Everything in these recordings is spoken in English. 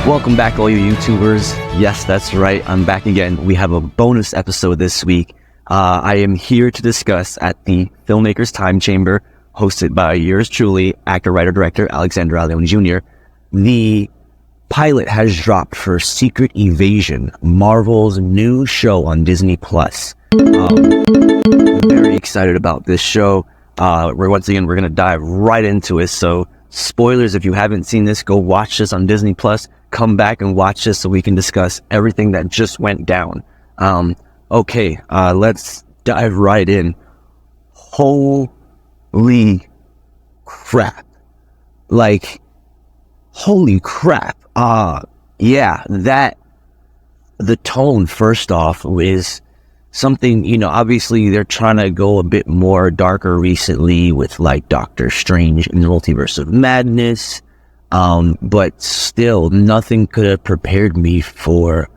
Welcome back, all you YouTubers. Yes, that's right. I'm back again. We have a bonus episode this week. I am here to discuss at the Filmmaker's Time Chamber, hosted by yours truly, actor, writer, director Alexander Leone Jr. The pilot has dropped for Secret Invasion, Marvel's new show on Disney+. I'm very excited about this show. We're going to dive right into it. So, spoilers, if you haven't seen this, go watch this on Disney+. Come back and watch this so we can discuss everything that just went down. Okay, let's dive right in. Holy crap. Like, holy crap. Yeah, the tone, first off, is something, obviously they're trying to go a bit more darker recently with like Doctor Strange and the Multiverse of Madness. But still, nothing could have prepared me for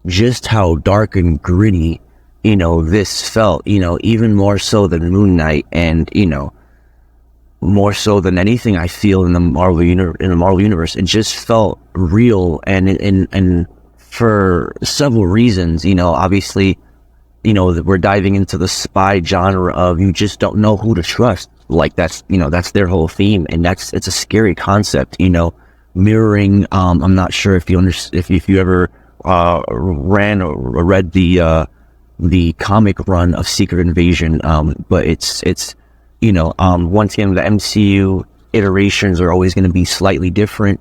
just how dark and gritty, this felt, even more so than Moon Knight, and, more so than anything I feel in the Marvel universe. It just felt real, and for several reasons, obviously, we're diving into the spy genre of you just don't know who to trust. Like that's their whole theme, and it's a scary concept, mirroring, I'm not sure if you ever, ran or read the comic run of Secret Invasion, but it's once again, the MCU iterations are always going to be slightly different,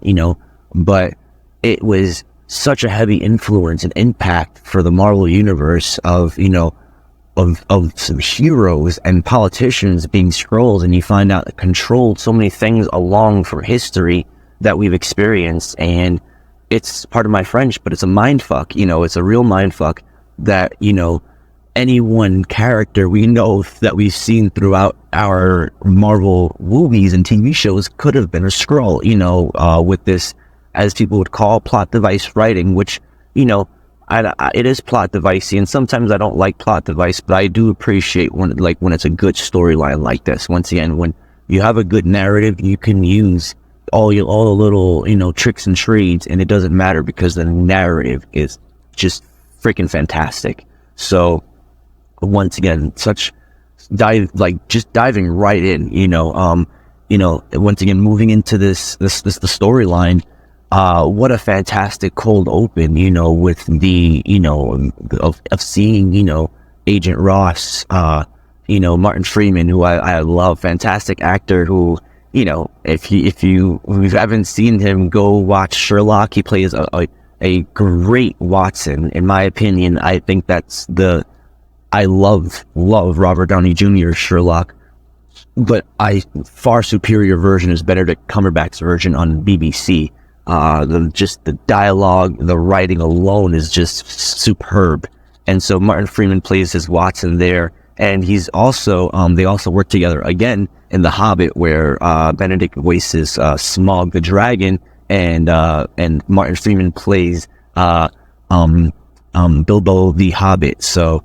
but it was such a heavy influence and impact for the Marvel universe of some heroes and politicians being Skrulls, and you find out it controlled so many things along from history that we've experienced, and it's part of my French, but it's a mind fuck, it's a real mind fuck that, any one character we know that we've seen throughout our Marvel movies and TV shows could have been a Skrull, with this, as people would call, plot device writing, which, it is plot devicey, and sometimes I don't like plot device, but I do appreciate when it's a good storyline like this. Once again, when you have a good narrative, you can use all the little, tricks and trades, and it doesn't matter because the narrative is just freaking fantastic. So, once again, diving right in, once again, moving into the storyline. What a fantastic cold open, with the, of seeing, Agent Ross, Martin Freeman, who I love, fantastic actor who, if you haven't seen him, go watch Sherlock. He plays a great Watson. In my opinion, I think I love Robert Downey Jr.'s Sherlock, but far superior version is Benedict Cumberbatch's version on BBC. The dialogue, the writing alone is just superb. And so Martin Freeman plays his Watson there. And he's also, they also work together again in The Hobbit, where, Benedict voices, Smaug the dragon, and Martin Freeman plays, Bilbo the Hobbit. So,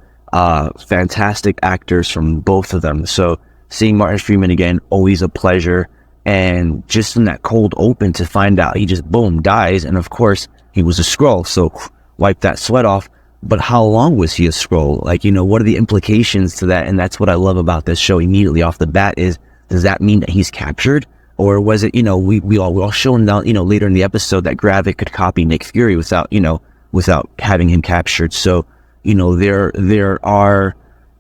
fantastic actors from both of them. So seeing Martin Freeman again, always a pleasure. And just in that cold open to find out he just boom dies, and of course he was a Skrull, so wipe that sweat off. But how long was he a Skrull? What are the implications to that? And that's what I love about this show immediately off the bat is, does that mean that he's captured? Or was it, we're all shown down, later in the episode that Gravik could copy Nick Fury without having him captured. So, there are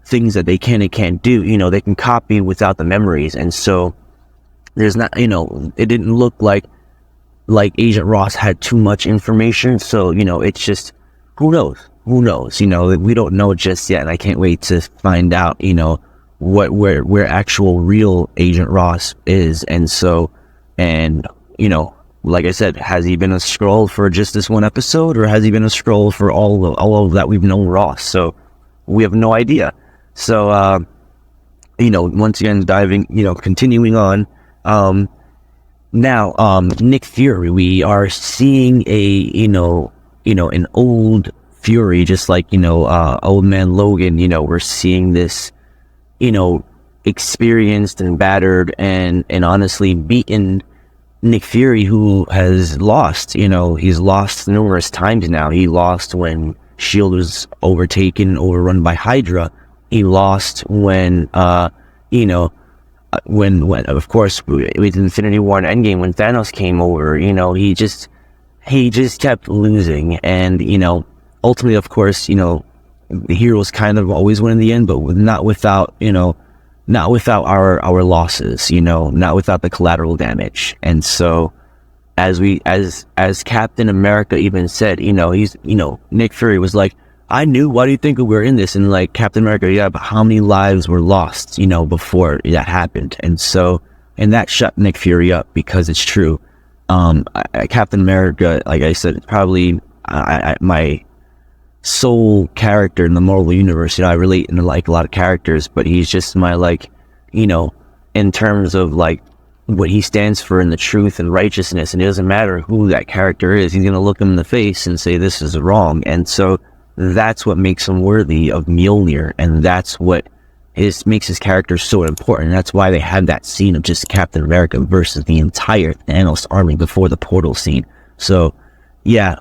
things that they can and can't do. They can copy without the memories. And so there's not, it didn't look like Agent Ross had too much information. So, it's just, who knows? We don't know just yet. And I can't wait to find out, where actual real Agent Ross is. And so, like I said, has he been a Skrull for just this one episode, or has he been a Skrull for all of that we've known Ross? So we have no idea. So, once again, continuing on, now, Nick Fury, we are seeing an old Fury, just like, old man Logan, we're seeing this, experienced and battered and honestly beaten Nick Fury, who has lost, he's lost numerous times now. He lost when S.H.I.E.L.D. was overrun by Hydra. He lost when, when of course with Infinity War and Endgame, when Thanos came over, he just kept losing. And ultimately, of course, the heroes kind of always win in the end, but not without our losses, not without the collateral damage. And so as Captain America even said, Nick Fury was like, I knew, why do you think we were in this? And like, Captain America, yeah, but how many lives were lost, before that happened? And so, and that shut Nick Fury up, because it's true. Captain America, like I said, probably my sole character in the Marvel universe. I relate to like a lot of characters, but he's just my, like, in terms of like what he stands for in the truth and righteousness, and it doesn't matter who that character is, he's gonna look him in the face and say this is wrong. And so that's what makes him worthy of Mjolnir, and that's what makes his character so important. And that's why they had that scene of just Captain America versus the entire Thanos army before the portal scene. So yeah,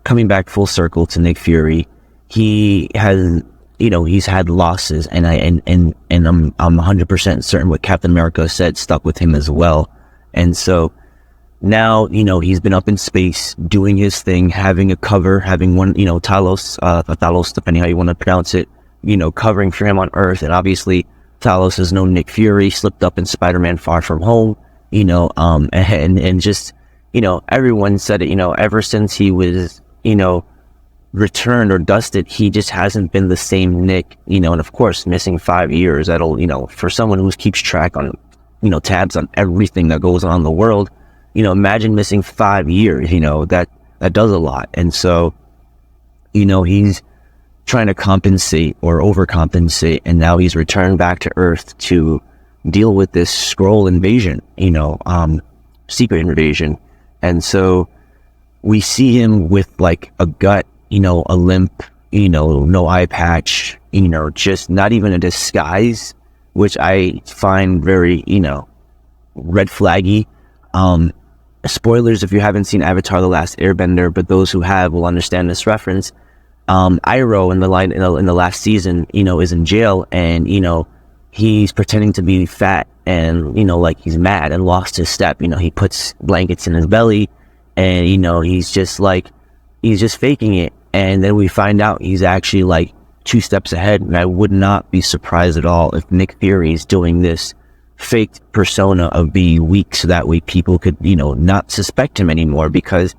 coming back full circle to Nick Fury, he has, he's had losses, and I'm 100% certain what Captain America said stuck with him as well. And so now, he's been up in space doing his thing, having a cover, having one, Talos, depending how you want to pronounce it, covering for him on Earth. And obviously Talos has known Nick Fury, slipped up in Spider-Man Far From Home, and just, everyone said it, ever since he was, returned or dusted, he just hasn't been the same Nick, and of course, missing 5 years, that'll, for someone who keeps track on, tabs on everything that goes on in the world, imagine missing 5 years, that does a lot. And so, he's trying to compensate or overcompensate, and now he's returned back to Earth to deal with this Skrull invasion, secret invasion. And so we see him with like a gut, a limp, no eye patch, just not even a disguise, which I find very, red flaggy. Spoilers if you haven't seen Avatar: The Last Airbender, but those who have will understand this reference. Iroh in the last season, is in jail, and he's pretending to be fat, and like he's mad and lost his step. He puts blankets in his belly, and he's just faking it. And then we find out he's actually like 2 steps ahead, and I would not be surprised at all if Nick Fury is doing this faked persona of being weak, so that way people could not suspect him anymore. Because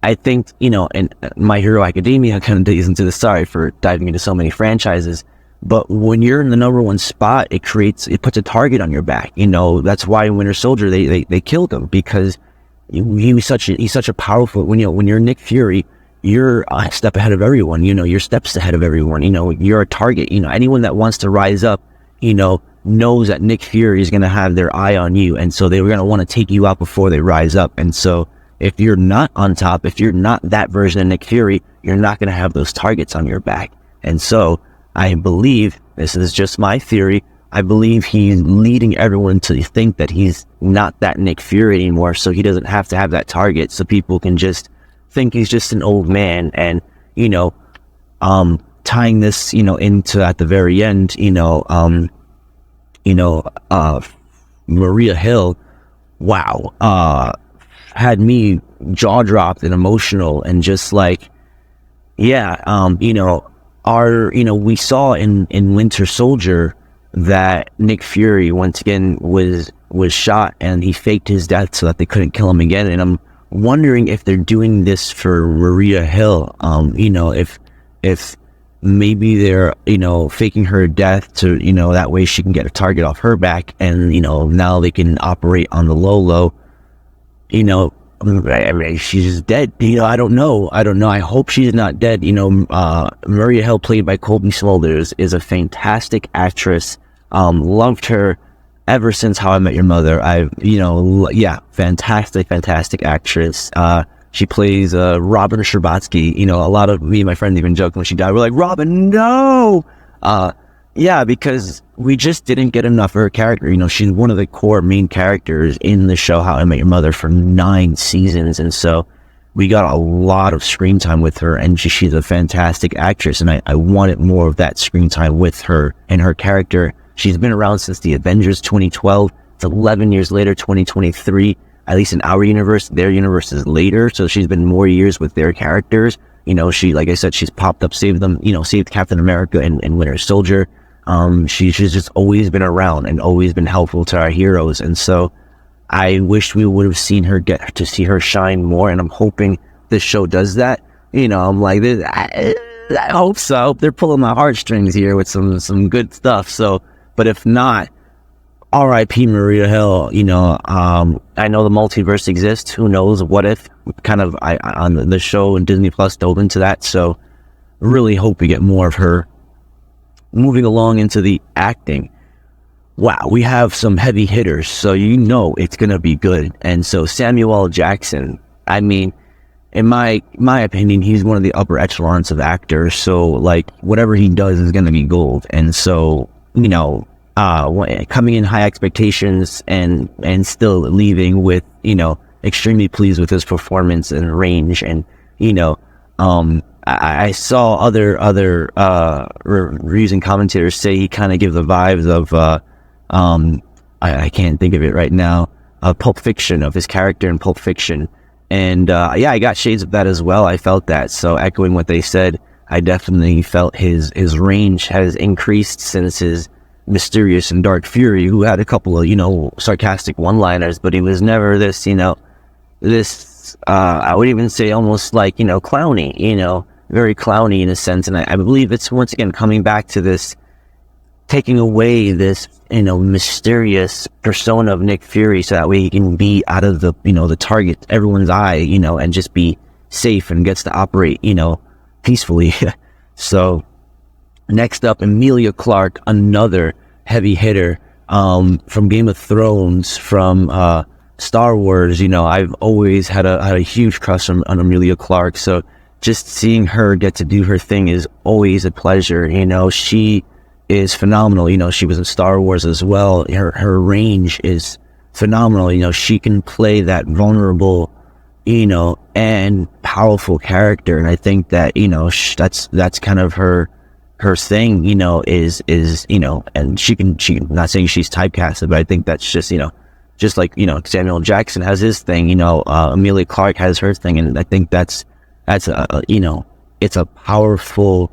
I think in My Hero Academia kind of digs into the, sorry for diving into so many franchises, but when you're in the #1 spot, it puts a target on your back. That's why in Winter Soldier they killed him, because he's such a powerful, when you're Nick Fury, you're a step ahead of everyone. You're steps ahead of everyone. You're a target. Anyone that wants to rise up, knows that Nick Fury is going to have their eye on you, and so they're going to want to take you out before they rise up. And so if you're not on top, if you're not that version of Nick Fury, you're not going to have those targets on your back. And so I believe, this is just my theory, I believe he's leading everyone to think that he's not that Nick Fury anymore, so he doesn't have to have that target, so people can just think he's just an old man. And tying this into, at the very end, Maria Hill, wow, had me jaw dropped and emotional, and just like, yeah, we saw in Winter Soldier that Nick Fury once again was shot, and he faked his death so that they couldn't kill him again. And I'm wondering if they're doing this for Maria Hill, if maybe they're faking her death to that way she can get a target off her back, and now they can operate on the low. I mean, she's dead. I don't know. I hope she's not dead. Maria Hill, played by Colby Smulders, is a fantastic actress. Loved her ever since How I Met Your Mother. Fantastic actress. She plays Robin Scherbatsky. A lot of me and my friends even joked when she died. We're like, Robin, no! Yeah, because we just didn't get enough of her character. You know, she's one of the core main characters in the show How I Met Your Mother for 9 seasons. And so we got a lot of screen time with her, and she's a fantastic actress. And I wanted more of that screen time with her and her character. She's been around since the Avengers 2012. It's 11 years later, 2023. At least in our universe, their universe is later. So she's been more years with their characters. You know, she, like I said, she's popped up, saved them, you know, saved Captain America and Winter Soldier. She's just always been around and always been helpful to our heroes. And so I wish we would have seen her get to see her shine more. And I'm hoping this show does that. You know, I'm like, I hope so. I hope they're pulling my heartstrings here with some good stuff. So, but if not, R.I.P. Maria Hill. You know, I know the multiverse exists. Who knows? What if? Kind of, on the show and Disney Plus dove into that. So really hope we get more of her. Moving along into the acting. Wow, we have some heavy hitters, so you know it's going to be good. And so Samuel L. Jackson, I mean, in my opinion, he's one of the upper echelons of actors. So, like, whatever he does is going to be gold. And so, you know, coming in high expectations and still leaving with, you know, extremely pleased with his performance and range. And, you know, I saw other reviews and commentators say he kind of give the vibes of I can't think of it right now, Pulp Fiction, of his character in Pulp Fiction. And yeah, I got shades of that as well. I felt that. So echoing what they said, I definitely felt his range has increased since his Mysterious and Dark Fury, who had a couple of, you know, sarcastic one-liners, but he was never this, you know, I would even say almost like, you know, clowny, you know, very clowny in a sense. And I believe it's once again coming back to this, taking away this, you know, mysterious persona of Nick Fury, so that way he can be out of the, you know, the target, everyone's eye, you know, and just be safe and gets to operate, you know, peacefully. So next up, Emilia Clarke, another heavy hitter, from Game of Thrones, from Star Wars. You know, I've always had a huge crush on Emilia Clarke. So just seeing her get to do her thing is always a pleasure. You know, she is phenomenal. You know, she was in Star Wars as well. Her range is phenomenal. You know, she can play that vulnerable, you know, and powerful character. And I think that, you know, that's kind of her thing, you know, is, you know, and she can, not saying she's typecasted, but I think that's just, you know, just like, you know, Samuel Jackson has his thing, you know, Emilia Clarke has her thing. And I think that's you know, it's a powerful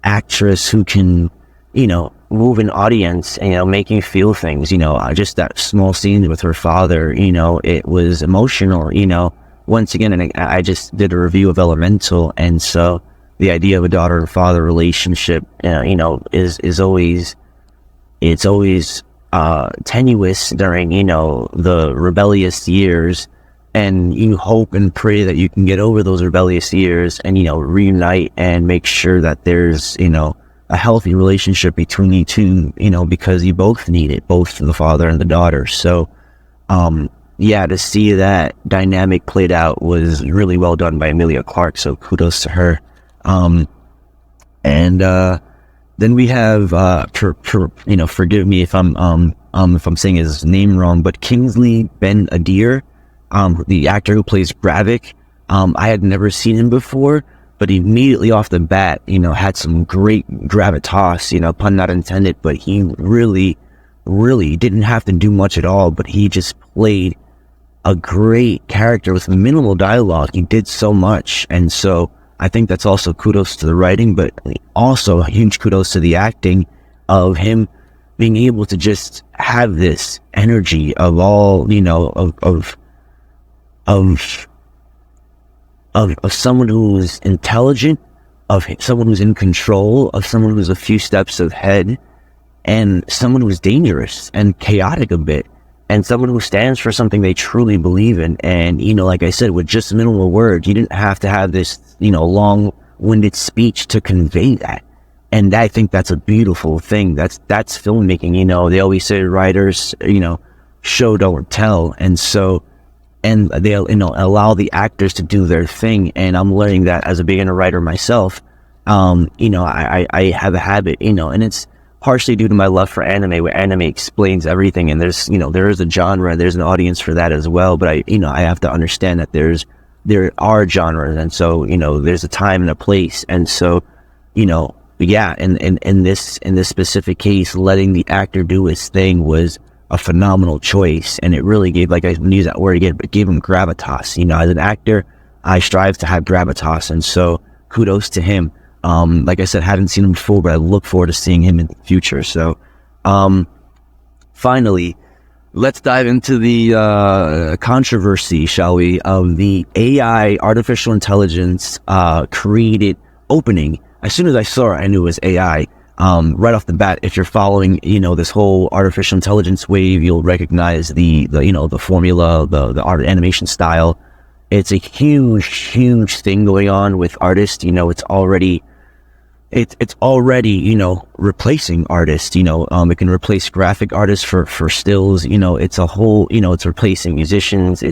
actress who can, you know, move an audience and, you know, make you feel things. You know, just that small scene with her father, you know, it was emotional, you know, once again. And I just did a review of Elemental, and so the idea of a daughter and father relationship, you know, is always, it's always tenuous during, you know, the rebellious years. And you hope and pray that you can get over those rebellious years and, you know, reunite and make sure that there's, you know, a healthy relationship between you two, you know, because you both need it, both the father and the daughter. So, yeah, to see that dynamic played out was really well done by Emilia Clarke. So kudos to her. Then we have, you know, forgive me if I'm saying his name wrong, but Kingsley Ben-Adir, the actor who plays Gravik. I had never seen him before, but immediately off the bat, you know, had some great gravitas, you know, pun not intended, but he really didn't have to do much at all, but he just played a great character with minimal dialogue. He did so much. And so I think that's also kudos to the writing, but also a huge kudos to the acting of him being able to just have this energy of all, you know, of someone who's intelligent, of someone who's in control, of someone who's a few steps ahead, and someone who's dangerous and chaotic a bit, and someone who stands for something they truly believe in. And, you know, like I said, with just minimal words, you didn't have to have this, you know, long-winded speech to convey that. And I think that's a beautiful thing. That's filmmaking. You know, they always say writers, you know, show, don't tell. And so, and they'll, you know, allow the actors to do their thing. And I'm learning that as a beginner writer myself, I have a habit, and it's partially due to my love for anime, where anime explains everything, and there is a genre, there's an audience for that as well. But I have to understand that there are genres, and so, there's a time and a place. And so, yeah, in this specific case, letting the actor do his thing was a phenomenal choice, and it really gave, like I use that word again, but gave him gravitas. As an actor, I strive to have gravitas, and so kudos to him. Like I said, haven't seen him before, but I look forward to seeing him in the future. So, finally, let's dive into the controversy, shall we, of the AI, artificial intelligence, created opening. As soon as I saw it, I knew it was AI. Right off the bat, if you're following, this whole artificial intelligence wave, you'll recognize the formula, the art animation style. It's a huge thing going on with artists. It's already, replacing artists. It can replace graphic artists for stills. It's a whole, it's replacing musicians.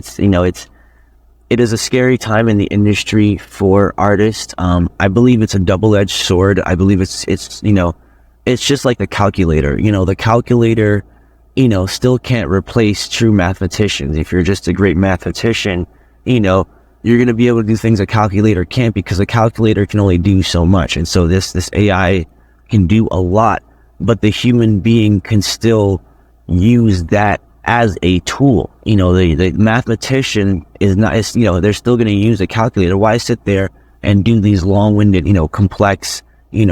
It is a scary time in the industry for artists. I believe it's a double-edged sword. I believe it's just like the calculator. The calculator, still can't replace true mathematicians. If you're just a great mathematician, you're going to be able to do things a calculator can't, because a calculator can only do so much. And so this AI can do a lot, but the human being can still use that as a tool. The mathematician is not, they're still going to use a calculator. Why sit there and do these long-winded, complex,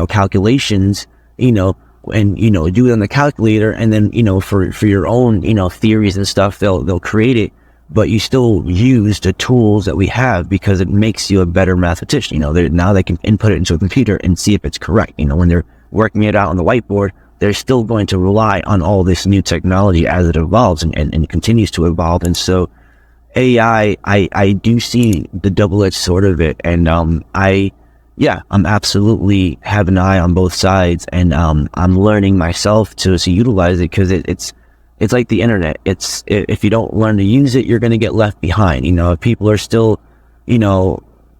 calculations, and, do it on the calculator, and then, for your own, theories and stuff, they'll create it. But you still use the tools that we have, because it makes you a better mathematician. Now they can input it into a computer and see if it's correct. When they're working it out on the whiteboard, they're still going to rely on all this new technology as it evolves and continues to evolve. And so AI, I do see the double-edged sword of it. And I'm absolutely have an eye on both sides. And I'm learning myself to utilize it, because it's like the internet. If you don't learn to use it, you're going to get left behind. If people are still,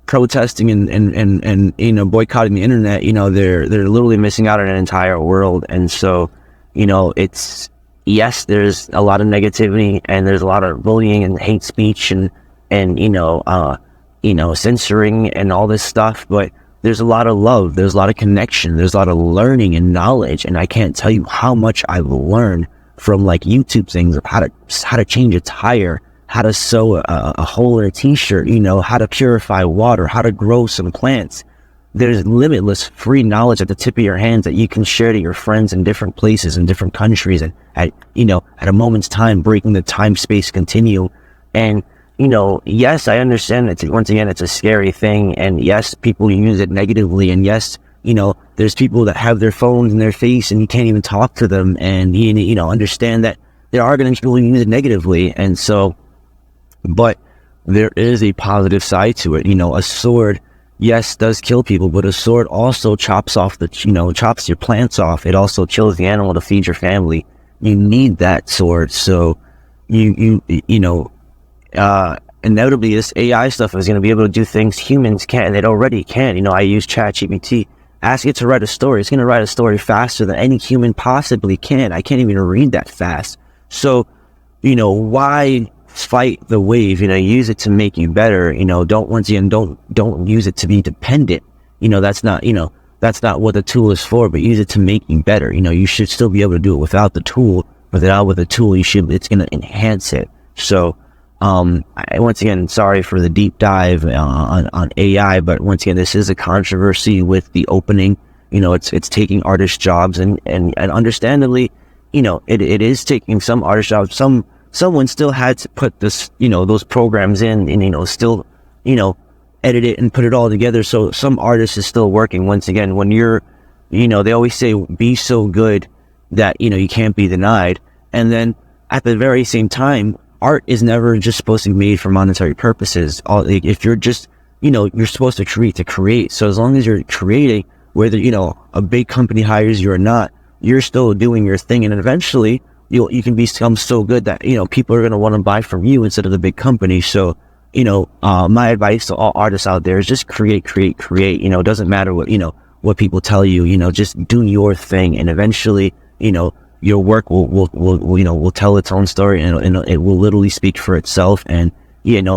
protesting and boycotting the internet, they're literally missing out on an entire world. And so, yes, there's a lot of negativity, and there's a lot of bullying and hate speech and censoring and all this stuff. But there's a lot of love. There's a lot of connection. There's a lot of learning and knowledge. And I can't tell you how much I've learned from like YouTube things of how to change a tire, how to sew a hole in a t-shirt, how to purify water, how to grow some plants. There's limitless free knowledge at the tip of your hands that you can share to your friends in different places, in different countries, and at a moment's time, breaking the time-space continuum. And, yes, I understand that once again, it's a scary thing. And yes, people use it negatively. And yes, there's people that have their phones in their face and you can't even talk to them, and, understand that there are going to be people who use it negatively. And so, but there is a positive side to it. A sword, yes, does kill people, but a sword also chops off chops your plants off. It also kills the animal to feed your family. You need that sword. So inevitably this AI stuff is going to be able to do things humans can't, and it already can. I use ChatGPT. Ask it to write a story. It's going to write a story faster than any human possibly can. I can't even read that fast. So, why fight the wave? Use it to make you better. Don't use it to be dependent. That's not what the tool is for, but use it to make you better. You should still be able to do it without the tool, but without with the tool, it's going to enhance it. So, once again, sorry for the deep dive on AI, but once again, this is a controversy with the opening. It's taking artist jobs, and understandably, it is taking some artist jobs. Someone still had to put this, those programs in, and still, edit it and put it all together. So some artist is still working. Once again, when you're, they always say, be so good that, you can't be denied. And then at the very same time, art is never just supposed to be made for monetary purposes. If you're just, you're supposed to create. So as long as you're creating, whether, a big company hires you or not, you're still doing your thing. And eventually you can become so good that, people are going to want to buy from you instead of the big company. So, my advice to all artists out there is just create. It doesn't matter what people tell you. Just do your thing, and eventually, your work will tell its own story, and it will literally speak for itself. And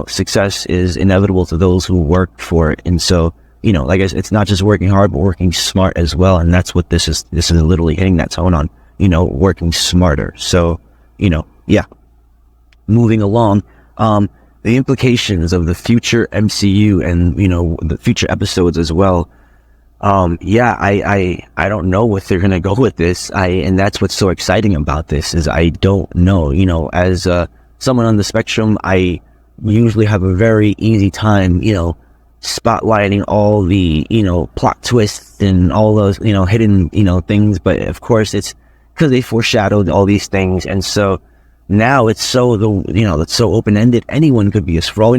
success is inevitable to those who work for it. And so, like I said, it's not just working hard, but working smart as well. And that's what this is literally hitting that tone on, working smarter. So, yeah, moving along, the implications of the future MCU and, the future episodes as well. I don't know what they're going to go with this. And that's what's so exciting about this is I don't know, as, someone on the spectrum, I usually have a very easy time, spotlighting all the, plot twists and all those, hidden, things. But of course it's because they foreshadowed all these things. And so now it's so, it's so open-ended. Anyone could be a Skrull.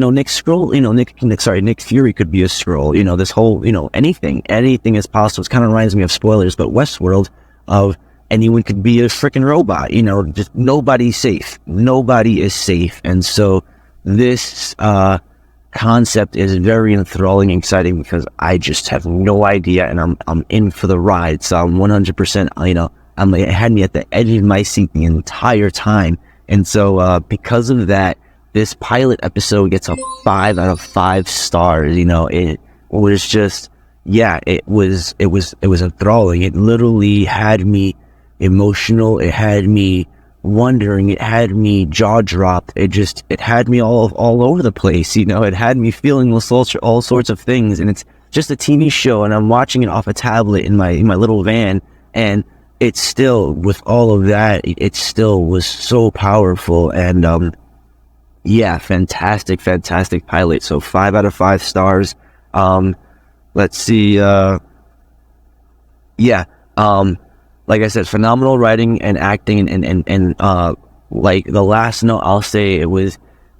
Nick Fury could be a Skrull. This whole, anything is possible. It kind of reminds me of spoilers, but Westworld of anyone could be a freaking robot. Just nobody's safe. Nobody is safe. And so this, concept is very enthralling and exciting because I just have no idea, and I'm in for the ride. So I'm 100%, it had me at the edge of my seat the entire time. And so, because of that, this pilot episode gets a 5 out of 5 stars. It was just, it was enthralling. It literally had me emotional. It had me wondering. It had me jaw dropped. It had me all over the place. It had me feeling all sorts of things. And it's just a TV show, and I'm watching it off a tablet in my little van, and it's still, with all of that, it still was so powerful. And fantastic pilot. So 5 out of 5 stars. Let's see. Like I said, phenomenal writing and acting, and like the last note I'll say, it was,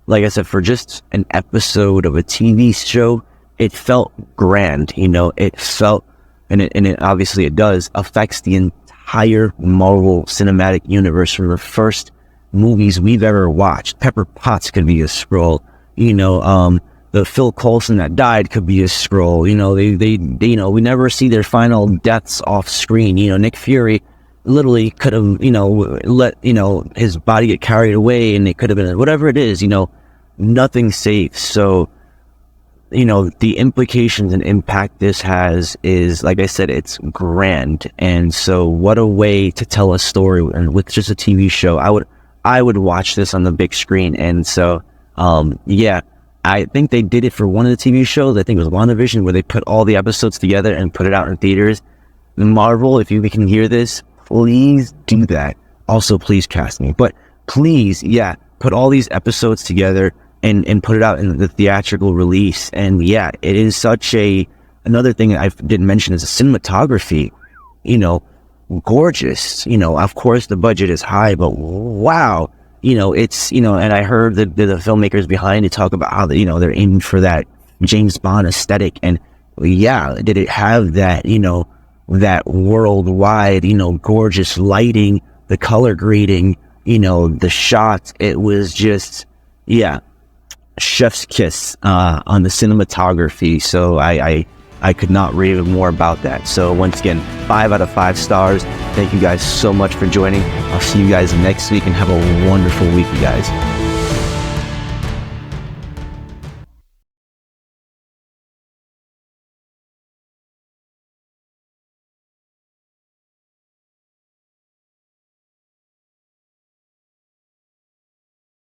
like I said, for just an episode of a TV show, it felt grand. It felt, and it obviously it does, affects the entire Marvel Cinematic Universe from the first movies we've ever watched. Pepper Potts could be a Skrull. The Phil Coulson that died could be a Skrull. They we never see their final deaths off screen. Nick Fury literally could have, let, his body get carried away, and it could have been whatever it is, nothing safe. So, the implications and impact this has is, like I said, it's grand. And so what a way to tell a story, and with just a TV show, I would watch this on the big screen. And so, I think they did it for one of the TV shows. I think it was WandaVision, where they put all the episodes together and put it out in theaters. Marvel, if you can hear this, please do that. Also, please cast me. But please, put all these episodes together and put it out in the theatrical release. And it is such another thing I didn't mention is the cinematography. Gorgeous. Of course the budget is high, but wow. It's, and I heard the filmmakers behind it talk about how, they're aiming for that James Bond aesthetic. And did it have that, that worldwide, gorgeous lighting, the color grading, the shots? It was just, chef's kiss, on the cinematography. So I could not rave more about that. So once again, 5 out of 5 stars. Thank you guys so much for joining. I'll see you guys next week, and have a wonderful week, you guys.